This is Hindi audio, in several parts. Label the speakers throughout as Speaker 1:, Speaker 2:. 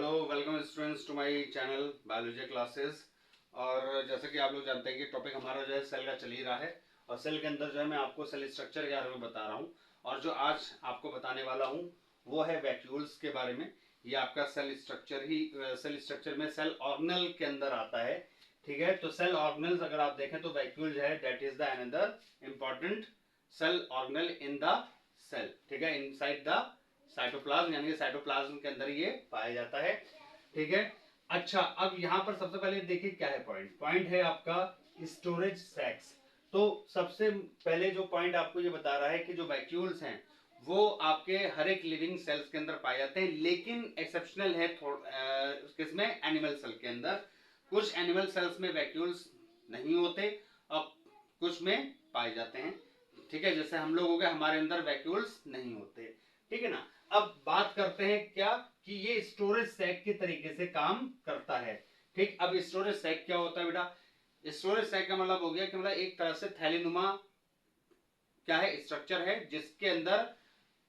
Speaker 1: Hello welcome students to my channel biology classes. और जैसे कि आप लोग जानते हैं कि टॉपिक हमारा जो है सेल का चल ही रहा है और सेल के अंदर जो है मैं आपको सेल स्ट्रक्चर के बारे में बता रहा हूँ। और जो आज आपको बताने वाला हूँ वो है वैक्यूल्स के बारे में। ये आपका सेल स्ट्रक्चर में सेल ऑर्गेनल के अंदर आता है। ठीक है, तो सेल ऑर्गेनल्स अगर आप देखें तो वैक्यूल जो है that is the another important cell organelle in the cell. ठीक है, इनसाइड द साइटोप्लाज्म, यानी कि साइटोप्लाज्म के अंदर ये पाया जाता है। ठीक है, अच्छा अब यहाँ पर सबसे पहले देखिए क्या है पॉइंट है आपका स्टोरेज सैक्स। तो सबसे पहले जो पॉइंट आपको ये बता रहा है कि जो वैक्यूल्स हैं वो आपके हर एक लिविंग सेल्स के अंदर पाए जाते हैं, लेकिन एक्सेप्शनल है किसमें, एनिमल सेल के अंदर। कुछ एनिमल सेल्स में वैक्यूल्स नहीं होते और कुछ में पाए जाते हैं। ठीक है, जैसे हम लोग हो गए, हमारे अंदर वैक्यूल्स नहीं होते। ठीक है ना। अब बात करते हैं क्या कि ये स्टोरेज सैक के तरीके से काम करता है। ठीक, अब स्टोरेज सैक क्या होता है बेटा? स्टोरेज सैक का मतलब हो गया कि मतलब एक तरह से थैलीनुमा क्या है, स्ट्रक्चर है जिसके अंदर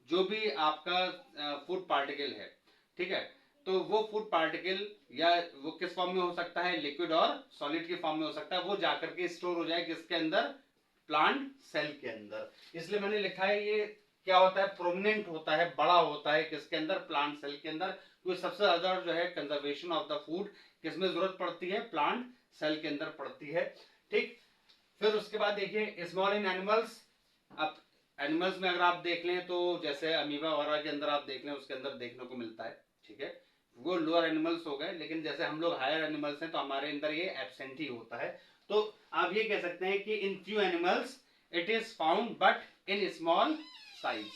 Speaker 1: जो भी आपका फूड पार्टिकल है, ठीक है, तो वो फूड पार्टिकल या वो किस फॉर्म में हो सकता है, लिक्विड और सॉलिड की फॉर्म में हो सकता है, वो जाकर के स्टोर हो जाए किसके अंदर, प्लांट सेल के अंदर। इसलिए मैंने लिखा है ये क्या होता है, प्रोमिनेंट होता है, बड़ा होता है किसके अंदर, प्लांट सेल के अंदर। क्योंकि सबसे ज्यादा जो है कंजर्वेशन ऑफ द फूड किसमें जरूरत पड़ती है, प्लांट सेल के अंदर पड़ती है। ठीक, फिर उसके बाद देखिए स्मॉल इन एनिमल्स। अब एनिमल्स में अगर आप देख लें तो जैसे अमीबा वगैरह के अंदर आप देख लें, उसके अंदर देखने को मिलता है। ठीक है, वो लोअर एनिमल्स हो गए, लेकिन जैसे हम लोग हायर एनिमल्स हैं तो हमारे अंदर ये एब्सेंट ही होता है। तो आप ये कह सकते हैं कि in few animals it is found but in small size.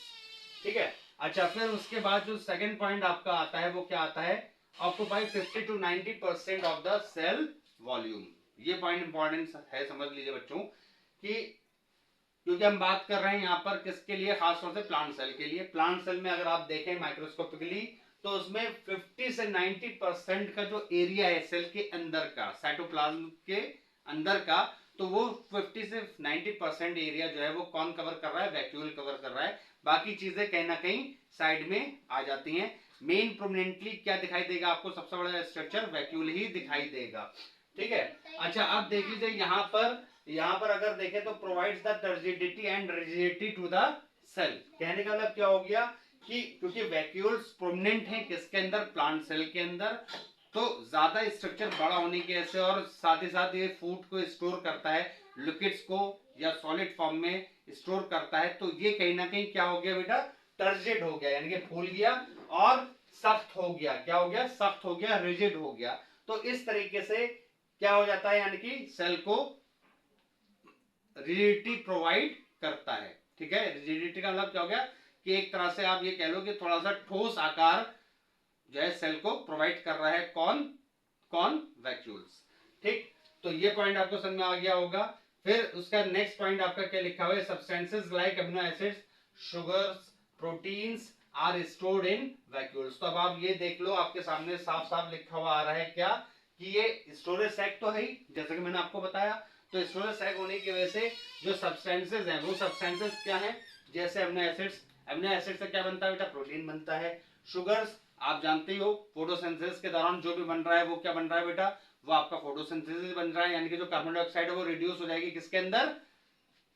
Speaker 1: ठीक है, अच्छा फिर उसके बाद जो सेकंड पॉइंट आपका आता है वो क्या आता है, occupy 50 to 90% of the cell volume. ये पॉइंट इंपॉर्टेंट है, समझ लीजिए बच्चों, कि क्योंकि हम बात कर रहे हैं यहाँ पर किसके लिए, खासतौर से प्लांट सेल के लिए। प्लांट सेल में अगर आप देखें माइक्रोस्कोपिकली तो उसमें 50 से 90% का जो एरिया है सेल के अंदर का, साइटोप्लाज्म के अंदर का, तो वो 50 से 90% एरिया जो है वो कौन कवर कर रहा है, वैक्यूल कवर कर रहा है। बाकी चीजें कहीं ना कहीं साइड में आ जाती हैं। मेन प्रोमिनेंटली क्या दिखाई देगा आपको, सबसे बड़ा स्ट्रक्चर वैक्यूल ही दिखाई देगा। ठीक है, अच्छा अब देख लीजिए यहाँ पर अगर देखें तो provides the turgidity and rigidity to the cell. कहने का मतलब क्या हो गया कि क्योंकि वैक्यूल्स प्रोमिनेंट हैं किसके अंदर, प्लांट सेल के अंदर, तो ज्यादा स्ट्रक्चर बड़ा होने की वजह से और साथ ही साथ ये फूड को स्टोर करता है, लिक्विड्स को या सॉलिड फॉर्म में स्टोर करता है। तो ये कहीं ना कहीं क्या हो गया बेटा, टर्जिड हो गया, यानी कि फूल गया और सख्त हो गया। क्या हो गया, सख्त हो गया, रिजिड हो गया। तो इस तरीके से क्या हो जाता है, यानी कि सेल को रिजिडिटी प्रोवाइड करता है। ठीक है, रिजिडिटी का मतलब क्या हो गया कि एक तरह से आप ये कह लो कि थोड़ा सा ठोस आकार जो है सेल को प्रोवाइड कर रहा है, कौन कौन, वैक्यूल्स। ठीक, तो ये पॉइंट आपको समझ में आ गया होगा। फिर उसका नेक्स्ट पॉइंट आपका क्या लिखा हुआ है, substances like amino acids, sugars, proteins are stored in vacuoles. तो अब आप ये देख लो, आपके सामने साफ साफ लिखा हुआ आ रहा है क्या कि ये स्टोरेज सैक तो है ही, जैसे कि मैंने आपको बताया। तो स्टोरेज सैक होने की वजह से जो सब्सटेंसेस हैं वो सब्सटेंसेस क्या हैं, जैसे अमीनो एसिड्स, अमीनो एसिड से क्या बनता है बेटा, प्रोटीन बनता है। शुगर्स आप जानते ही हो, फोटोसिंथेसिस के दौरान जो भी बन रहा है वो क्या बन रहा है बेटा, वो आपका फोटोसिंथेसिस बन रहा है, यानी कि जो कार्बन डाइऑक्साइड है वो रिड्यूस हो जाएगी किसके अंदर,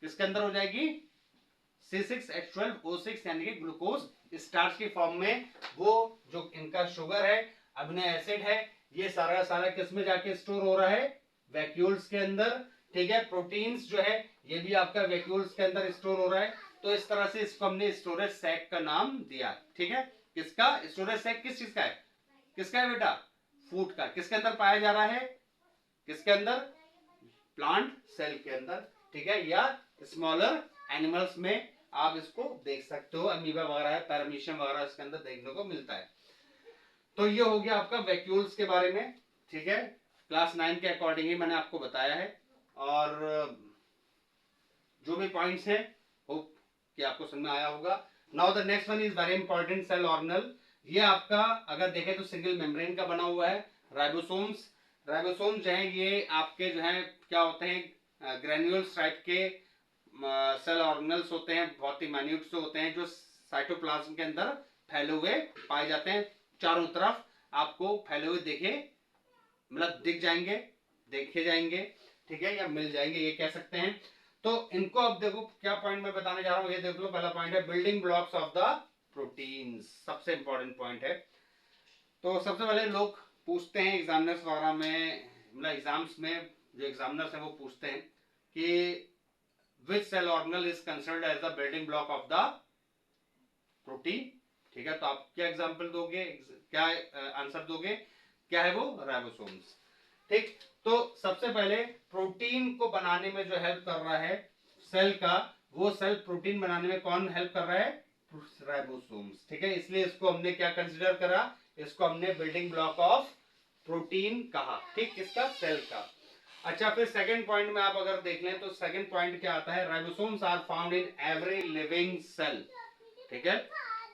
Speaker 1: किसके अंदर हो जाएगी, C6H12O6, यानी कि ग्लूकोज स्टार्च की फॉर्म में। वो जो इनका शुगर है, अमीनो एसिड है, ये सारा सारा किस में जाके स्टोर हो रहा है, वैक्यूल्स के अंदर। ठीक है, प्रोटीन्स जो है ये भी आपका वैक्यूल्स के अंदर स्टोर हो रहा है। तो इस तरह से इसको हमने स्टोरेज सैक का नाम दिया। ठीक है, किसका स्टोरेज सैक, किस चीज का है, किसका है बेटा, फूड का। किसके अंदर पाया जा रहा है, किसके अंदर, प्लांट सेल के अंदर। ठीक है, या स्मॉलर एनिमल्स में आप इसको देख सकते हो, अमीबा वगैरह है, पैरामीशियम वगैरह इसके अंदर देखने को मिलता है। तो ये हो गया आपका वैक्यूल्स के बारे में। ठीक है, क्लास 9 के अकॉर्डिंग ही मैंने आपको बताया है। और जो भी पॉइंट्स हैं होप कि आपको समझ में आया होगा। Now the next one is very important, cell organelle. ये आपका अगर देखें तो सिंगल मेम्ब्रेन का बना हुआ है, राइबोसोम्स। राइबोसोम्स जो है ये आपके जो है क्या होते हैं, ग्रेन्यूल्स टाइप के सेल ऑर्गेनल्स होते हैं, बहुत ही माइन्यूट से होते हैं, जो साइटोप्लाज्म के अंदर फैले हुए पाए जाते हैं चारों तरफ। आपको फैले हुए मतलब दिख जाएंगे, देखे जाएंगे, ठीक है, या मिल जाएंगे, ये कह सकते हैं। तो इनको अब देखो क्या पॉइंट मैं बताने जा रहा हूं, ये देख लो। पहला पॉइंट है building blocks of the proteins, सबसे इंपॉर्टेंट पॉइंट है। तो सबसे पहले लोग पूछते हैं एग्जामिनर्स वगैरह में, मतलब एग्जाम्स में जो एग्जामिनर्स हैं वो पूछते हैं कि which cell organelle is considered as the building block of the protein, ठीक है। तो आप क्या एग्जांपल दोगे, क्या आंसर दोगे, क्या है वो, राइबोसोम्स, ठीक। तो सबसे पहले प्रोटीन को बनाने में जो हेल्प कर रहा है सेल का, वो सेल प्रोटीन बनाने में कौन हेल्प कर रहा है, राइबोसोम्स, ठीक है। इसलिए इसको हमने क्या कंसीडर करा, इसको हमने बिल्डिंग ब्लॉक ऑफ प्रोटीन कहा, ठीक, किसका, सेल का। अच्छा, फिर सेकंड पॉइंट में आप अगर देख लें तो सेकंड पॉइंट क्या आता है, ribosomes are found in every living cell, ठीक है।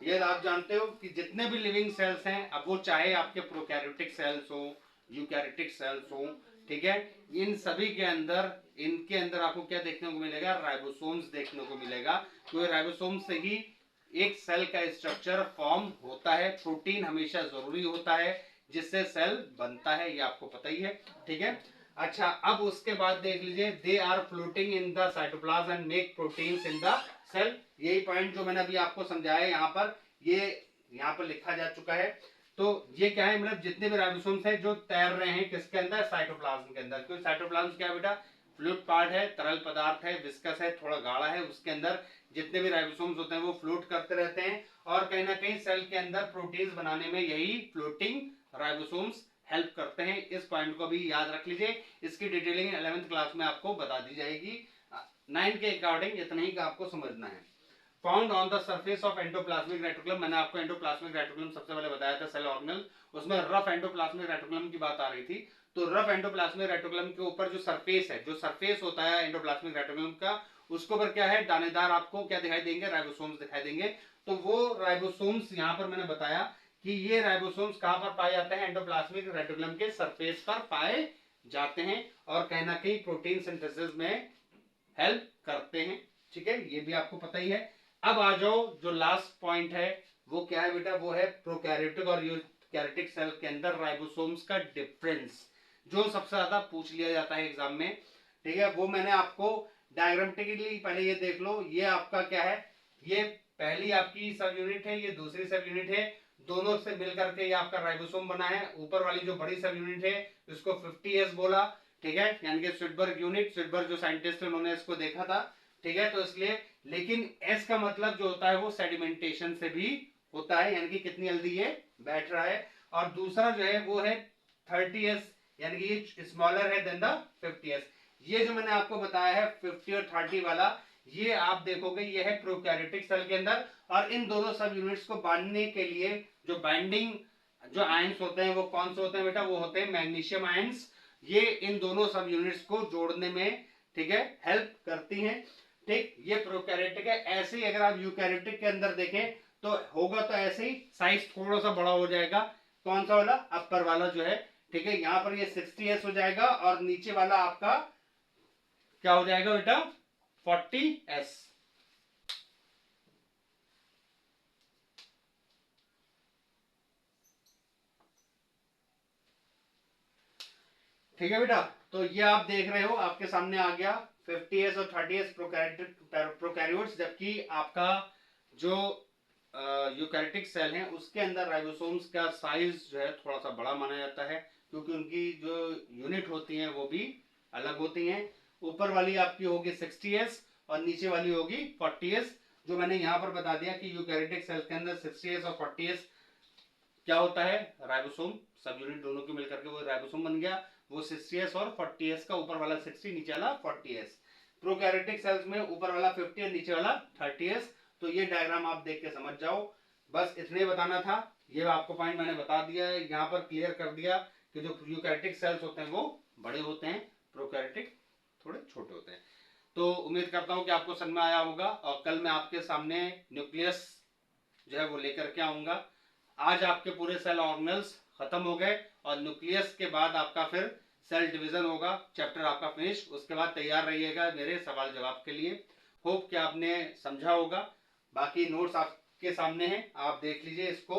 Speaker 1: ये आप जानते हो कि जितने भी लिविंग सेल्स हैं, अब वो चाहे आपके प्रोकैरियोटिक सेल्स हो, यूकैरियोटिक सेल्स हो, ठीक है, इन सभी के अंदर, इनके अंदर आपको क्या देखने को मिलेगा, राइबोसोम्स देखने को मिलेगा। क्योंकि राइबोसोम से ही एक सेल का स्ट्रक्चर फॉर्म होता है। प्रोटीन हमेशा जरूरी होता है जिससे सेल बनता है, ये आपको पता ही है, ठीक है। अच्छा, अब उसके बाद देख लीजिए, they are floating in the cytoplasm and make proteins in the cell. यही पॉइंट जो मैंने अभी आपको समझाया यहाँ पर, ये यहाँ पर लिखा जा चुका है। तो ये क्या है, मतलब जितने भी राइबोसोम्स हैं जो तैर रहे हैं किसके अंदर, साइटोप्लाज्म के अंदर। क्योंकि साइटोप्लाज्म क्या है बेटा, फ्लूइड पार्ट है, तरल पदार्थ है, विस्कस है, थोड़ा गाढ़ा है, उसके अंदर जितने भी राइबोसोम्स होते हैं वो फ्लोट करते रहते हैं। और कहीं ना कहीं सेल के अंदर प्रोटीन्स बनाने में यही फ्लोटिंग राइबोसोम्स हेल्प करते हैं। इस पॉइंट को भी याद रख लीजिए, इसकी डिटेलिंग 11th क्लास में आपको बता दी जाएगी। 9 के अकॉर्डिंग इतना ही का आपको समझना है। Found on the surface of endoplasmic reticulum, मैंने आपको एंडोप्लाज्मिक रेटिकुलम सबसे पहले बताया था सेल ऑर्गेनल, उसमें रफ एंडोप्लाज्मिक रेटिकुलम की बात आ रही थी। तो रफ एंडोप्लाज्मिक रेटिकुलम के ऊपर जो सरफेस है, जो सरफेस होता है एंडोप्लाज्मिक रेटिकुलम का, उसके ऊपर क्या है, दानेदार आपको क्या दिखाई देंगे, राइबोसोम्स दिखाई देंगे। तो वो राइबोसोम्स यहाँ पर मैंने बताया कि ये राइबोसोम्स कहां पर पाए जाते हैं, एंडोप्लाज्मिक रेटिकुलम के सरफेस पर पाए जाते हैं, और कहीं ना कहीं प्रोटीन सिंथेसिस में हेल्प करते हैं, ठीक है, ये भी आपको पता ही है। अब आ जाओ, जो लास्ट पॉइंट है वो क्या है बेटा, वो है प्रोकैरियोटिक और यूकैरियोटिक सेल के अंदर राइबोसोम्स का डिफरेंस, जो सबसे ज्यादा पूछ लिया जाता है एग्जाम में, ठीक है। वो मैंने आपको डायग्रामेटिकली पहले ये देख लो, ये आपका क्या है, ये पहली आपकी सब यूनिट है, ये दूसरी सब यूनिट है, दोनों से मिलकर के ये आपका राइबोसोम बना है। ऊपर वाली जो बड़ी सब यूनिट है इसको 50S बोला, ठीक है, यानी कि स्विटबर्ग यूनिट, स्विटबर्ग जो साइंटिस्ट है उन्होंने इसको देखा था, ठीक है। तो इसलिए, लेकिन एस का मतलब जो होता है वो सेडिमेंटेशन से भी होता है, यानी कि कितनी जल्दी ये बैठ रहा है। और दूसरा जो है वो है 30S, यानी कि ये स्मॉलर है देन द 50S। ये जो मैंने आपको बताया है 50 और 30 वाला, ये आप देखोगे ये है प्रोकैरियोटिक सेल के अंदर। और इन दोनों सब यूनिट्स को बांधने के लिए जो बाइंडिंग जो आयंस होते हैं वो कौन से होते हैं बेटा, वो होते हैं मैग्नीशियम आयंस। ये इन दोनों सब यूनिट्स को जोड़ने में, ठीक है, हेल्प करती हैं, ठीक। ये प्रोकैरियोटिक है। ऐसे ही अगर आप यूकैरियोटिक के अंदर देखें तो होगा तो ऐसे ही, साइज थोड़ा सा बड़ा हो जाएगा, कौन सा वाला, अपर वाला जो है, ठीक है। यहां पर ये 60S हो जाएगा और नीचे वाला आपका क्या हो जाएगा बेटा, 40S, ठीक है बेटा। तो ये आप देख रहे हो आपके सामने आ गया 50S और 30S प्रोकैरियोट्स, जबकि आपका जो यूकैरियोटिक सेल है उसके अंदर राइबोसोम्स का साइज जो है थोड़ा सा बड़ा माना जाता है, क्योंकि उनकी जो यूनिट होती हैं वो भी अलग होती हैं। ऊपर वाली आपकी होगी 60S और नीचे वाली होगी 40S। जो मैंने यहाँ पर बता दिया कि यूकैरियोटिक सेल के अंदर 60S और 40S क्या होता है, राइबोसोम, सब यूनिट दोनों की मिलकर के वो राइबोसोम बन गया। वो 60S और 40S का, ऊपर वाला 60 नीचे वाला 40S। प्रोकैरियोटिक सेल्स में ऊपर वाला 50 और नीचे वाला 30S। तो ये डायग्राम आप देख के समझ जाओ, बस इतने बताना था। ये आपको पॉइंट मैंने बता दिया है, यहाँ पर क्लियर कर दिया कि जो यूकैरियोटिक सेल्स होते हैं वो बड़े होते हैं, प्रोकैरियोटिक थोड़े छोटे होते हैं। तो उम्मीद करता हूँ कि आपको समझ में आया होगा, और कल मैं आपके सामने न्यूक्लियस जो है वो लेकर के आऊंगा। आज आपके पूरे सेल ऑर्गेनल्स खत्म हो गए और न्यूक्लियस के बाद आपका फिर सेल डिवीजन होगा, चैप्टर आपका फिनिश। उसके बाद तैयार रहिएगा मेरे सवाल जवाब के लिए। होप कि आपने समझा होगा। बाकी नोट्स आपके सामने हैं, आप देख लीजिए, इसको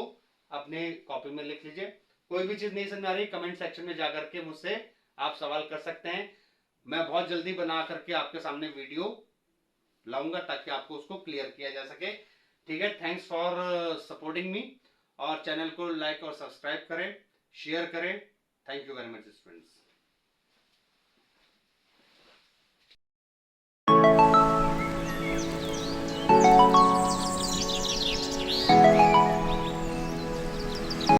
Speaker 1: अपने कॉपी में लिख लीजिए। कोई भी चीज नहीं समझ आ रही, कमेंट सेक्शन में जाकर के मुझसे आप सवाल कर सकते हैं। मैं बहुत जल्दी बना करके आपके सामने वीडियो लाऊंगा ताकि आपको उसको क्लियर किया जा सके। ठीक है, थैंक्स फॉर सपोर्टिंग मी। और चैनल को लाइक और सब्सक्राइब करें, शेयर करें। Thank you very much students.